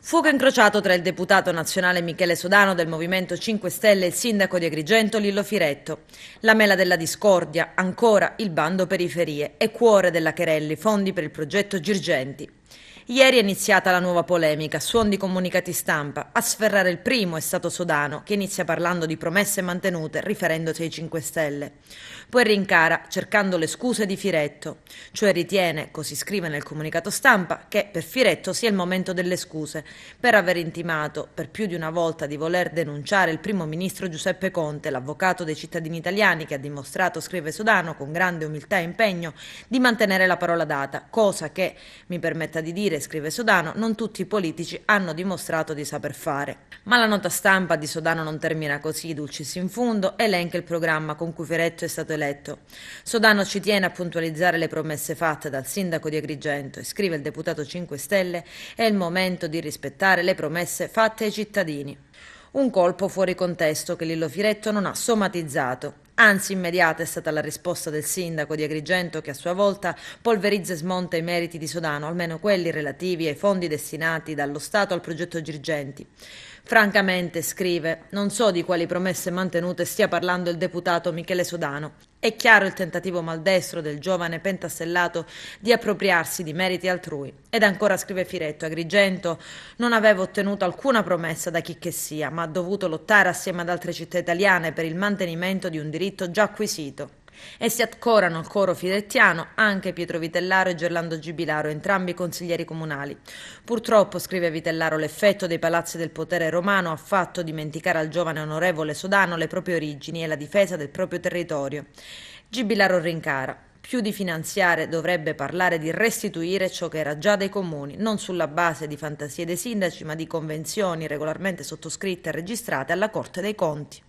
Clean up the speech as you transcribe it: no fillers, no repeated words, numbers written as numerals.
Fuoco incrociato tra il deputato nazionale Michele Sodano del Movimento 5 Stelle e il sindaco di Agrigento Lillo Firetto. La mela della discordia, ancora il bando periferie e cuore della Cherelli, fondi per il progetto Girgenti. Ieri è iniziata la nuova polemica, suon di comunicati stampa. A sferrare il primo è stato Sodano, che inizia parlando di promesse mantenute, riferendosi ai 5 Stelle. Poi rincara, cercando le scuse di Firetto, cioè ritiene, così scrive nel comunicato stampa, che per Firetto sia il momento delle scuse, per aver intimato per più di una volta di voler denunciare il primo ministro Giuseppe Conte, l'avvocato dei cittadini italiani che ha dimostrato, scrive Sodano, con grande umiltà e impegno, di mantenere la parola data, cosa che, mi permetta di dire, scrive Sodano, non tutti i politici hanno dimostrato di saper fare. Ma la nota stampa di Sodano non termina così, dulcis in fundo, elenca il programma con cui Firetto è stato eletto. Sodano ci tiene a puntualizzare le promesse fatte dal sindaco di Agrigento e scrive il deputato 5 Stelle: è il momento di rispettare le promesse fatte ai cittadini. Un colpo fuori contesto che Lillo Firetto non ha somatizzato. Anzi, immediata è stata la risposta del sindaco di Agrigento che a sua volta polverizza e smonta i meriti di Sodano, almeno quelli relativi ai fondi destinati dallo Stato al progetto Girgenti. Francamente, scrive, non so di quali promesse mantenute stia parlando il deputato Michele Sodano. È chiaro il tentativo maldestro del giovane pentastellato di appropriarsi di meriti altrui. Ed ancora scrive Firetto, Agrigento non aveva ottenuto alcuna promessa da chi che sia, ma ha dovuto lottare assieme ad altre città italiane per il mantenimento di un diritto già acquisito. E si accorano al coro firettiano anche Pietro Vitellaro e Gerlando Gibilaro, entrambi consiglieri comunali. Purtroppo, scrive Vitellaro, l'effetto dei palazzi del potere romano ha fatto dimenticare al giovane onorevole Sodano le proprie origini e la difesa del proprio territorio. Gibilaro rincara. Più di finanziare dovrebbe parlare di restituire ciò che era già dei comuni, non sulla base di fantasie dei sindaci, ma di convenzioni regolarmente sottoscritte e registrate alla Corte dei Conti.